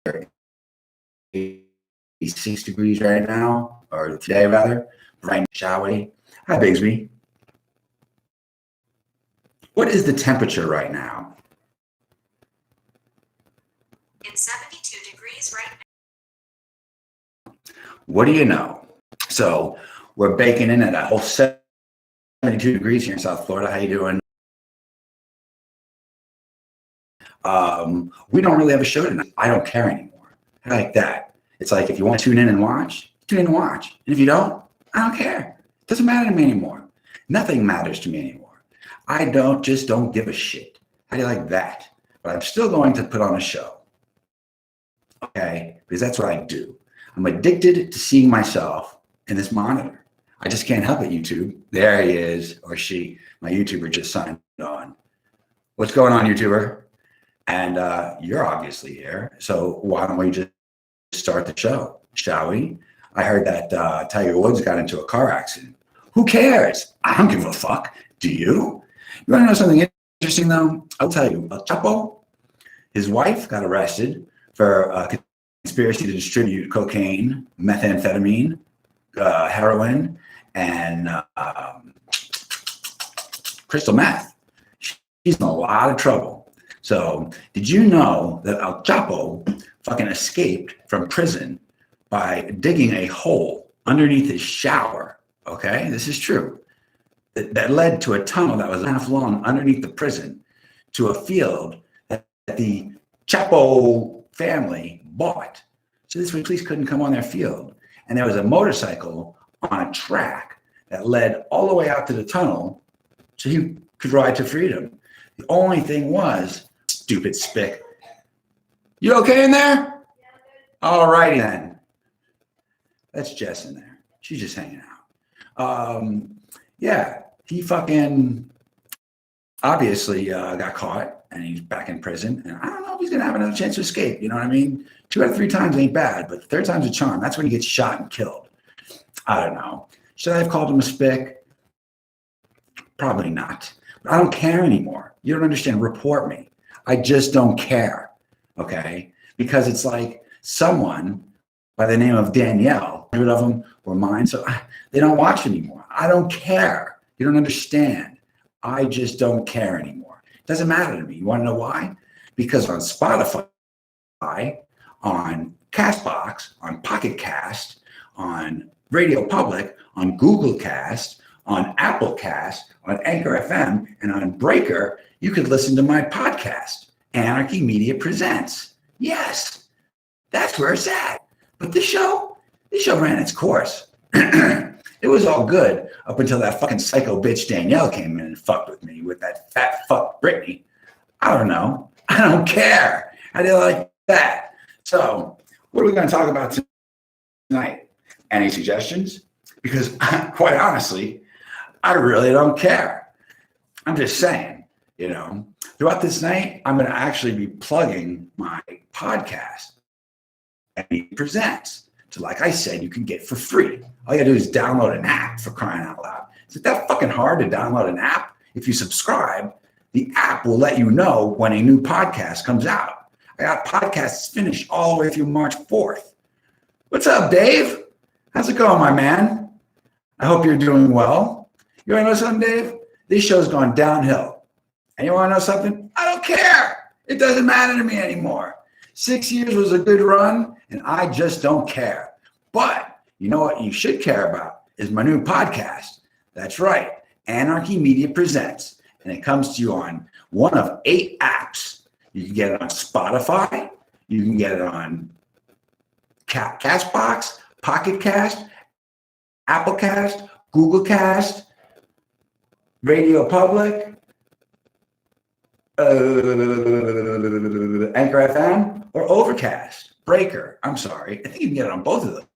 86 degrees right now, or today rather. Right, shall we? Hi, Bigsby. What is the temperature right now? It's 72 degrees right now. What do you know? So we're baking in at a whole 72 degrees here in South Florida. How you doing? We don't really have a show tonight. I don't care anymore. I like that. It's like if you want to tune in and watch, tune in and watch. And if you don't, I don't care. It doesn't matter to me anymore. Nothing matters to me anymore. I don't give a shit. How do you like that? But I'm still going to put on a show. Okay? Because that's what I do. I'm addicted to seeing myself in this monitor. I just can't help it, YouTube. There he is, or she. My YouTuber just signed on. What's going on, YouTuber? And you're obviously here. So why don't we just start the show, shall we? I heard that Tiger Woods got into a car accident. Who cares? I don't give a fuck. Do you? You want to know something interesting, though? I'll tell you. El Chapo, his wife got arrested for conspiracy to distribute cocaine, methamphetamine, heroin, and crystal meth. She's in a lot of trouble. So did you know that El Chapo fucking escaped from prison by digging a hole underneath his shower? Okay, this is true. That led to a tunnel that was half long underneath the prison to a field that the Chapo family bought. So this way police couldn't come on their field. And there was a motorcycle on a track that led all the way out to the tunnel so he could ride to freedom. The only thing was, stupid spick. You okay in there? All righty then. That's Jess in there. She's just hanging out. Yeah, he fucking obviously got caught and he's back in prison. And I don't know if he's going to have another chance to escape. You know what I mean? 2 out of 3 times ain't bad, but the third time's a charm. That's when he gets shot and killed. I don't know. Should I have called him a spick? Probably not. But I don't care anymore. You don't understand. Report me. I just don't care. Okay? Because it's like someone by the name of Danielle, 100 of them were mine, so they don't watch anymore. I don't care. You don't understand. I just don't care anymore. It doesn't matter to me. You want to know why? Because on Spotify, on Castbox, on Pocket Cast, on Radio Public, on Google Cast, on Apple Cast, on Anchor FM, and on Breaker, you could listen to my podcast, Anarchy Media Presents. Yes, that's where it's at. But this show ran its course. It was all good up until that fucking psycho bitch Danielle came in and fucked with me with that fat fuck Brittany. I don't know. I don't care. How do you like that? So what are we going to talk about tonight? Any suggestions? Because quite honestly, I really don't care. I'm just saying, throughout this night, I'm going to actually be plugging my podcast. And he presents. So like I said, you can get for free. All you gotta do is download an app, for crying out loud. Is it that fucking hard to download an app? If you subscribe, the app will let you know when a new podcast comes out. I got podcasts finished all the way through March 4th. What's up, Dave? How's it going, my man? I hope you're doing well. You wanna know something, Dave? This show's gone downhill. And you wanna know something? I don't care. It doesn't matter to me anymore. 6 years was a good run, and I just don't care. But you know what you should care about is my new podcast. That's right, Anarchy Media Presents. And it comes to you on one of 8 apps. You can get it on Spotify. You can get it on Castbox, Pocket Cast, Apple Cast, Google Cast, Radio Public, Anchor FM, or Overcast, Breaker. I'm sorry. I think you can get it on both of those.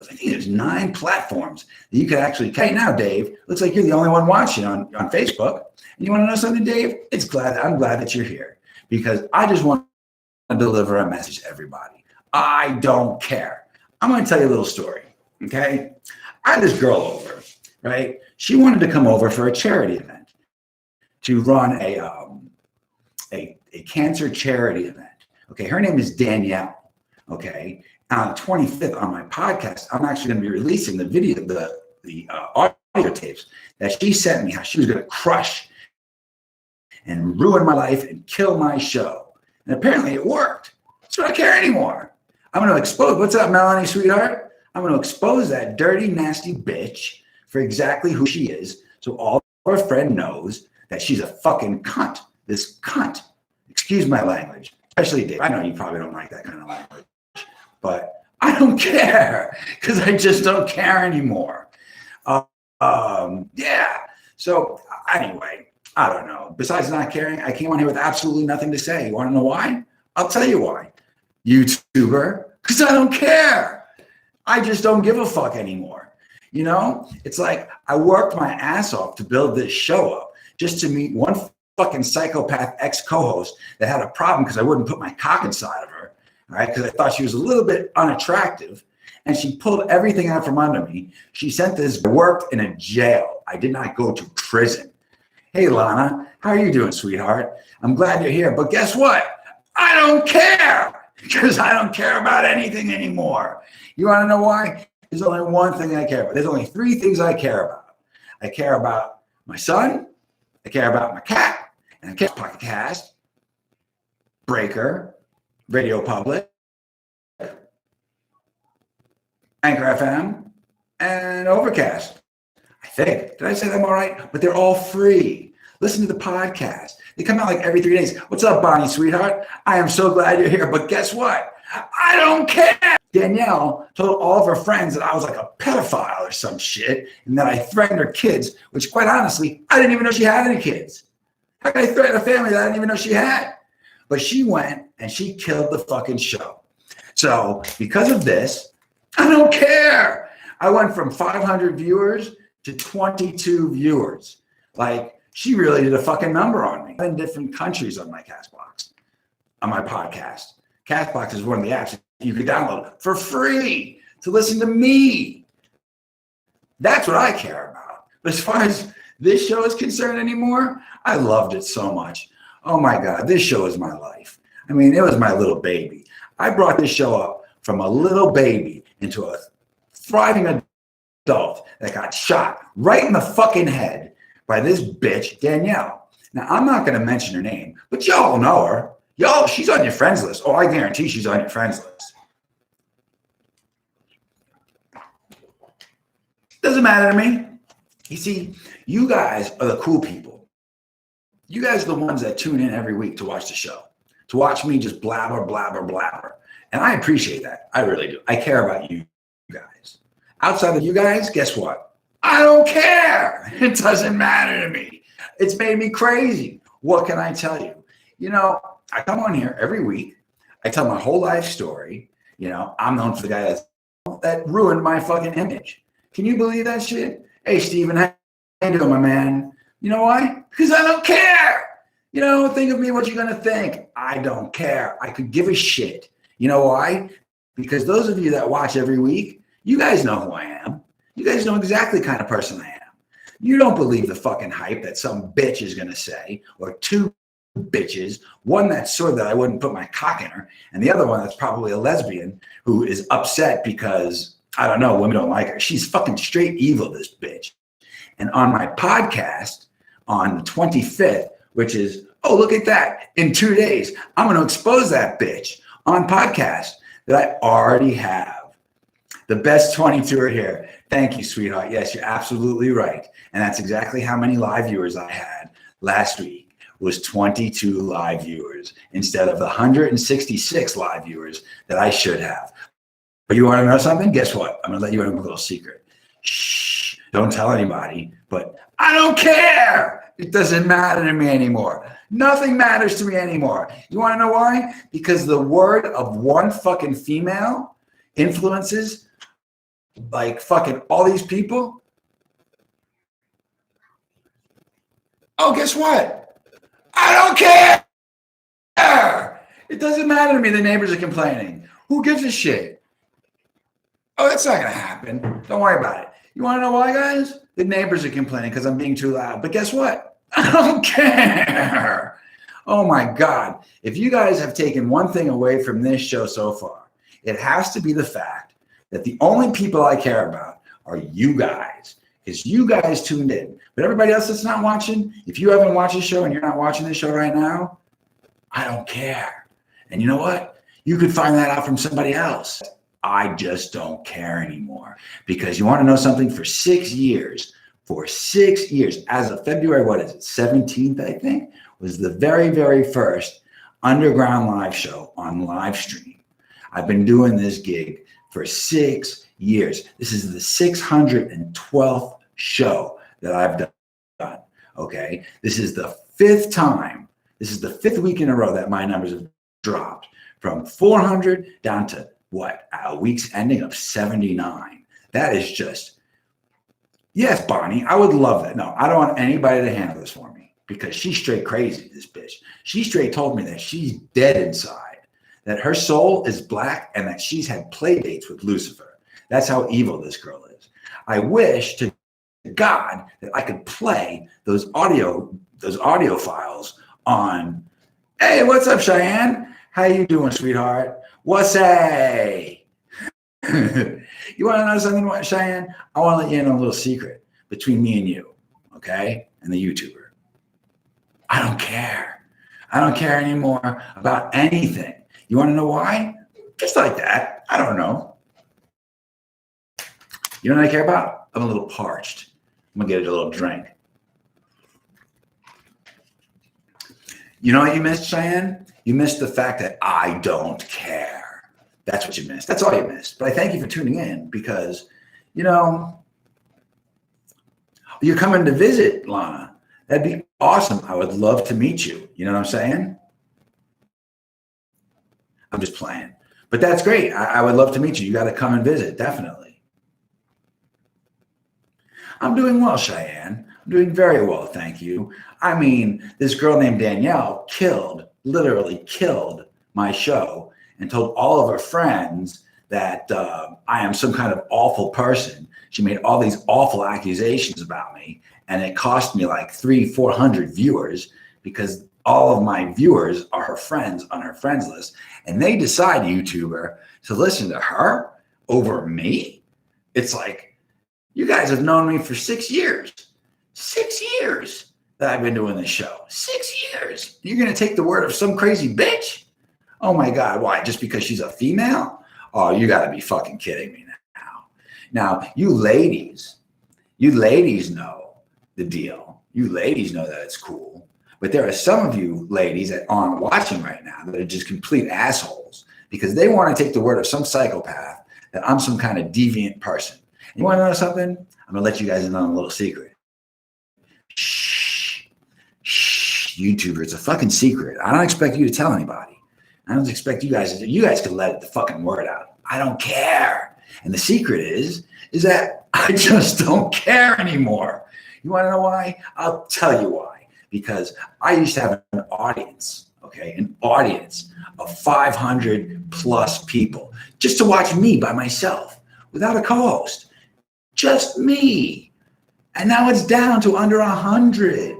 I think there's 9 platforms that you could actually. Hey, now, Dave, looks like you're the only one watching on Facebook. And you want to know something, Dave? I'm glad that you're here because I just want to deliver a message to everybody. I don't care. I'm going to tell you a little story, okay? I had this girl over, right? She wanted to come over for a charity event to run a cancer charity event Okay, her name is Danielle. Okay, on the 25th on my podcast, I'm actually going to be releasing the video, the audio tapes that she sent me, how she was going to crush and ruin my life and kill my show. And apparently it worked. So I don't care anymore. I'm going to expose, what's up, Melanie, sweetheart? I'm going to expose that dirty, nasty bitch for exactly who she is. So all her friend knows that she's a fucking cunt. This cunt. Excuse my language, especially Dave. I know you probably don't like that kind of language, but I don't care because I just don't care anymore. Yeah. So anyway, I don't know. Besides not caring, I came on here with absolutely nothing to say. You want to know why? I'll tell you why. YouTuber, because I don't care. I just don't give a fuck anymore. You know, it's like I worked my ass off to build this show up just to meet one fucking psychopath ex-co-host that had a problem because I wouldn't put my cock inside of her, right? Because I thought she was a little bit unattractive. And she pulled everything out from under me. She sent this, worked in a jail. I did not go to prison. Hey, Lana, how are you doing, sweetheart? I'm glad you're here. But guess what? I don't care because I don't care about anything anymore. You want to know why? There's only one thing I care about. There's only three things I care about. I care about my son. I care about my cat. And I care about podcast, Breaker, Radio Public, Anchor FM, and Overcast. I think. Did I say them all right? But they're all free. Listen to the podcast. They come out like every 3 days. What's up, Bonnie, sweetheart? I am so glad you're here. But guess what? I don't care. Danielle told all of her friends that I was like a pedophile or some shit and that I threatened her kids, which quite honestly, I didn't even know she had any kids. How could I threaten a family that I didn't even know she had? But she went and she killed the fucking show. So because of this, I don't care. I went from 500 viewers to 22 viewers. Like, she really did a fucking number on me. In different countries on my Castbox, on my podcast. Castbox is one of the apps that you can download for free to listen to me. That's what I care about. But as far as this show is concerned anymore, I loved it so much. Oh my God, this show is my life. I mean, it was my little baby. I brought this show up from a little baby into a thriving adult that got shot right in the fucking head by this bitch, Danielle. Now, I'm not going to mention her name, but y'all know her. Y'all, she's on your friends list. Oh, I guarantee she's on your friends list. Doesn't matter to me. You see, you guys are the cool people. You guys are the ones that tune in every week to watch the show, to watch me just blabber, blabber, blabber. And I appreciate that. I really do. I care about you guys. Outside of you guys, guess what? I don't care. It doesn't matter to me. It's made me crazy. What can I tell you? You know, I come on here every week. I tell my whole life story. You know, I'm known for the guy that ruined my fucking image. Can you believe that shit? Hey, Steven, how you doing, my man? You know why? Because I don't care. You know, think of me what you're going to think. I don't care. I could give a shit. You know why? Because those of you that watch every week, you guys know who I am. You guys know exactly the kind of person I am. You don't believe the fucking hype that some bitch is going to say, or two bitches, one that's sure that I wouldn't put my cock in her, and the other one that's probably a lesbian who is upset because, I don't know, women don't like her. She's fucking straight evil, this bitch. And on my podcast on the 25th, which is, oh, look at that. In 2 days, I'm going to expose that bitch on podcast that I already have. The best 22 are here. Thank you, sweetheart. Yes, you're absolutely right. And that's exactly how many live viewers I had last week, was 22 live viewers instead of the 166 live viewers that I should have. But you want to know something? Guess what? I'm going to let you in a little secret. Shh, don't tell anybody, but I don't care. It doesn't matter to me anymore. Nothing matters to me anymore. You want to know why? Because the word of one fucking female influences like fucking all these people. Oh, guess what? I don't care. It doesn't matter to me. The neighbors are complaining. Who gives a shit? Oh, that's not going to happen. Don't worry about it. You want to know why, guys? The neighbors are complaining because I'm being too loud. But guess what? I don't care. Oh my God. If you guys have taken one thing away from this show so far, it has to be the fact that the only people I care about are you guys, because you guys tuned in. But everybody else that's not watching, if you haven't watched the show and you're not watching the show right now, I don't care. And you know what? You could find that out from somebody else. I just don't care anymore, because you want to know something? For 6 years, as of February, what is it, 17th, I think, was the very, very first Underground live show on live stream. I've been doing this gig for 6 years. This is the 612th show that I've done. Okay. This is the fifth time. This is the fifth week in a row that my numbers have dropped from 400 down to what? A week's ending of 79. That is just, yes, Bonnie, I would love that. No, I don't want anybody to handle this for me, because she's straight crazy, this bitch. She straight told me that she's dead inside, that her soul is black, and that she's had play dates with Lucifer. That's how evil this girl is. I wish to God that I could play those audio files on. Hey, what's up, Cheyenne? How you doing, sweetheart? What's a? You want to know something, Cheyenne? I want to let you in on a little secret between me and you, okay? And the YouTuber. I don't care. I don't care anymore about anything. You want to know why? Just like that. I don't know. You know what I care about? I'm a little parched. I'm going to get a little drink. You know what you missed, Cheyenne? You missed the fact that I don't care. That's what you missed. That's all you missed. But I thank you for tuning in, because, you know, you're coming to visit, Lana. That'd be awesome. I would love to meet you. You know what I'm saying? I'm just playing. But that's great. I would love to meet you. You got to come and visit, definitely. I'm doing well, Cheyenne. I'm doing very well, thank you. I mean, this girl named Danielle literally killed my show, and told all of her friends that I am some kind of awful person. She made all these awful accusations about me, and it cost me like 300-400 viewers, because all of my viewers are her friends on her friends list, and they decide, YouTuber, to listen to her over me. It's like, you guys have known me for 6 years. 6 years that I've been doing this show. 6 years. You're going to take the word of some crazy bitch? Oh my God, why? Just because she's a female? Oh, you got to be fucking kidding me now. Now, you ladies know the deal. You ladies know that it's cool. But there are some of you ladies that aren't watching right now that are just complete assholes, because they want to take the word of some psychopath that I'm some kind of deviant person. And you want to know something? I'm going to let you guys in on a little secret. Shh, YouTuber, it's a fucking secret. I don't expect you to tell anybody. I don't expect you guys can let the fucking word out. I don't care. And the secret is that I just don't care anymore. You want to know why? I'll tell you why. Because I used to have an audience, okay? An audience of 500 plus people just to watch me by myself without a co-host. Just me. And now it's down to under 100.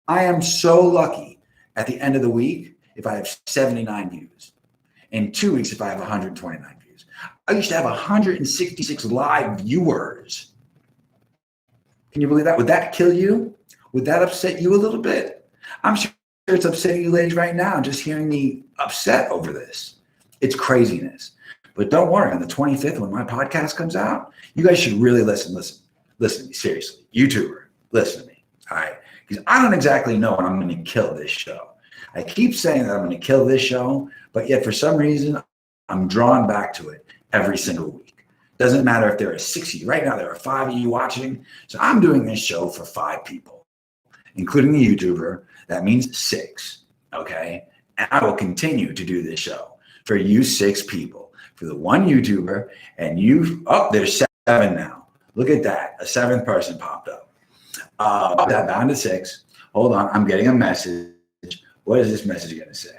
I am so lucky at the end of the week if I have 79 views. In 2 weeks, if I have 129 views. I used to have 166 live viewers. Can you believe that? Would that kill you? Would that upset you a little bit? I'm sure it's upsetting you ladies right now, just hearing me upset over this. It's craziness. But don't worry, on the 25th, when my podcast comes out, you guys should really listen to me, seriously. YouTuber, listen to me, all right? Because I don't exactly know when I'm going to kill this show. I keep saying that I'm going to kill this show, but yet for some reason, I'm drawn back to it every single week. Doesn't matter if there are 60. Right now, there are 5 of you watching. So I'm doing this show for 5 people, including the YouTuber. That means 6, okay? And I will continue to do this show for you 6 people, for the one YouTuber, and you, there's 7 now. Look at that, a 7th person popped up. That down to 6. Hold on, I'm getting a message. What is this message going to say?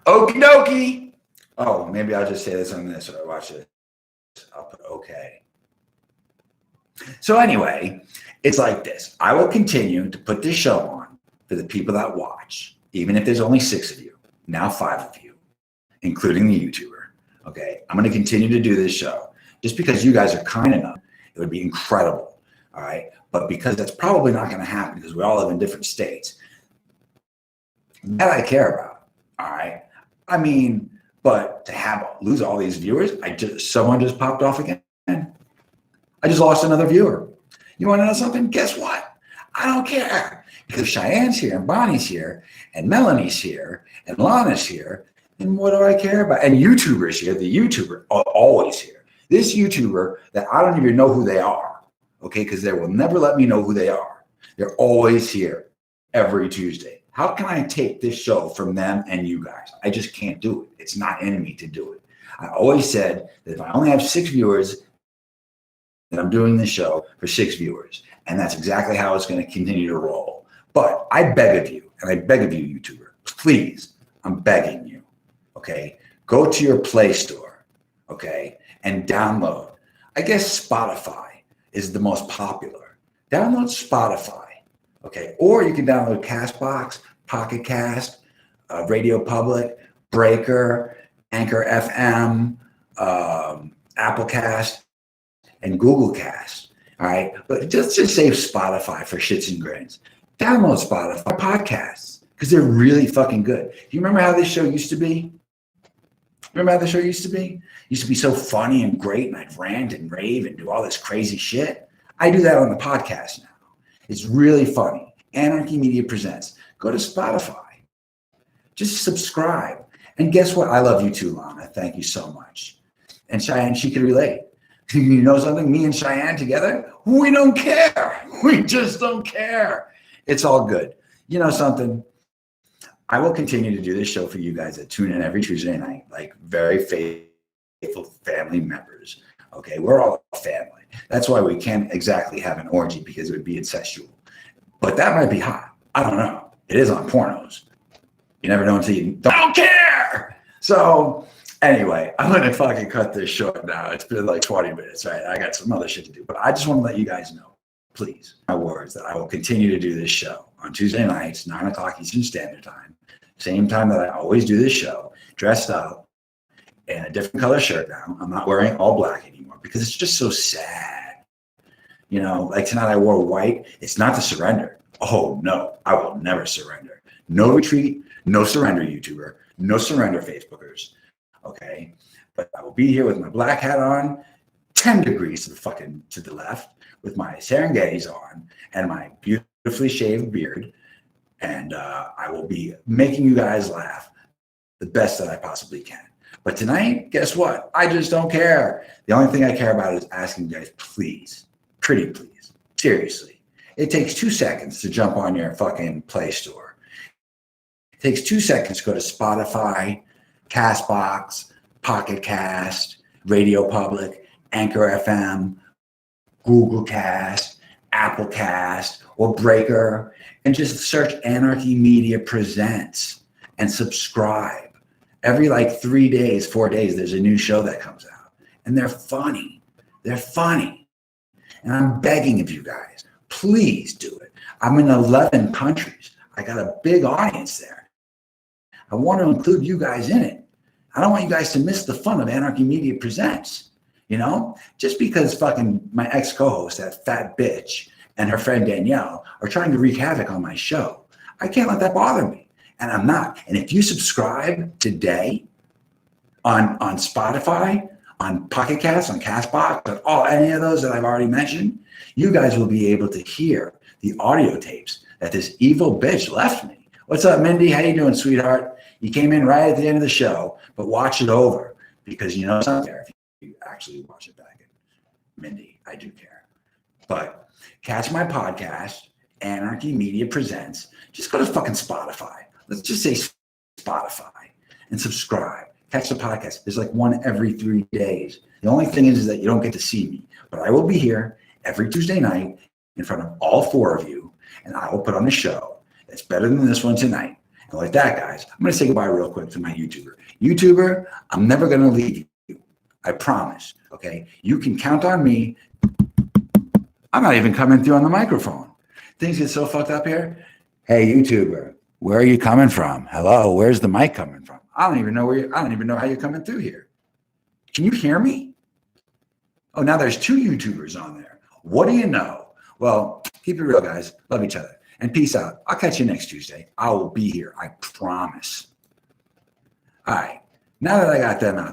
Okie dokie. Oh, maybe I'll just say this on this or watch this. I'll put okay. So anyway, it's like this. I will continue to put this show on for the people that watch, even if there's only 6 of you, now 5 of you, including the YouTuber. Okay, I'm going to continue to do this show just because you guys are kind enough. It would be incredible. All right, but because that's probably not going to happen because we all live in different states. That I care about. All right, I mean, but to lose all these viewers, someone just popped off again. I just lost another viewer. You want to know something? Guess what? I don't care because Cheyenne's here and Bonnie's here and Melanie's here and Lana's here. And what do I care about? And YouTubers here, the YouTuber are always here. This YouTuber that I don't even know who they are, okay, because they will never let me know who they are. They're always here every Tuesday. How can I take this show from them and you guys? I just can't do it. It's not in me to do it. I always said that if I only have 6 viewers, then I'm doing this show for 6 viewers. And that's exactly how it's going to continue to roll. But I beg of you, and I beg of you, YouTuber, please, I'm begging you. Okay, go to your Play Store, okay, and download. I guess Spotify is the most popular. Download Spotify, okay, or you can download Castbox, Pocket Cast, Radio Public, Breaker, Anchor FM, Apple Cast, and Google Cast. All right, but just save Spotify for shits and grins. Download Spotify podcasts because they're really fucking good. Do you remember how this show used to be? Remember how the show used to be? It used to be so funny and great, and I'd rant and rave and do all this crazy shit. I do that on the podcast now. It's really funny. Anarchy Media Presents. Go to Spotify. Just subscribe. And guess what? I love you too, Lana. Thank you so much. And Cheyenne, she could relate. You know something? Me and Cheyenne together, we don't care. We just don't care. It's all good. You know something? I will continue to do this show for you guys that tune in every Tuesday night, like very faithful family members. Okay, we're all a family. That's why we can't exactly have an orgy because it would be incestual. But that might be hot. I don't know. It is on pornos. You never know until you don't care. So anyway, I'm going to fucking cut this short now. It's been like 20 minutes, right? I got some other shit to do. But I just want to let you guys know, please, my words, that I will continue to do this show on Tuesday nights, 9 o'clock Eastern Standard Time. Same time that I always do this show, dressed up in a different color shirt now. I'm not wearing all black anymore because it's just so sad. You know, like tonight I wore white. It's not to surrender. Oh, no, I will never surrender. No retreat, no surrender, YouTuber. No surrender, Facebookers. Okay? But I will be here with my black hat on, 10 degrees to the left, with my Serengetis on and my beautifully shaved beard. And I will be making you guys laugh the best that I possibly can. But tonight, guess what? I just don't care. The only thing I care about is asking you guys, please, pretty please, seriously. It takes 2 seconds to jump on your fucking Play Store. It takes 2 seconds to go to Spotify, Castbox, Pocket Cast, Radio Public, Anchor FM, Google Cast, Apple Cast, or Breaker, and just search Anarchy Media Presents and subscribe. Every like 3 days, 4 days, there's a new show that comes out. And they're funny. They're funny. And I'm begging of you guys, please do it. I'm in 11 countries. I got a big audience there. I want to include you guys in it. I don't want you guys to miss the fun of Anarchy Media Presents. You know, just because fucking my ex-co-host, that fat bitch, and her friend Danielle are trying to wreak havoc on my show, I can't let that bother me. And I'm not. And if you subscribe today on Spotify, on Pocket Cast, on Castbox, on any of those that I've already mentioned, you guys will be able to hear the audio tapes that this evil bitch left me. What's up, Mindy? How you doing, sweetheart? You came in right at the end of the show, but watch it over because you know something there. If you actually watch it back, Mindy, I do care. But catch my podcast, Anarchy Media Presents. Just go to fucking Spotify. Let's just say Spotify and subscribe. Catch the podcast. There's like one every 3 days. The only thing is that you don't get to see me, but I will be here every Tuesday night in front of all 4 of you, and I will put on a show that's better than this one tonight. And like that, guys, I'm going to say goodbye real quick to my YouTuber. YouTuber, I'm never going to leave you. I promise. Okay. You can count on me I'm not even coming through on the microphone. Things get so fucked up here. Hey, YouTuber, where are you coming from? Hello, where's the mic coming from? I don't even know I don't even know how you're coming through here. Can you hear me? Oh, now there's 2 YouTubers on there. What do you know? Well, keep it real, guys. Love each other. And peace out. I'll catch you next Tuesday. I will be here. I promise. All right. Now that I got them out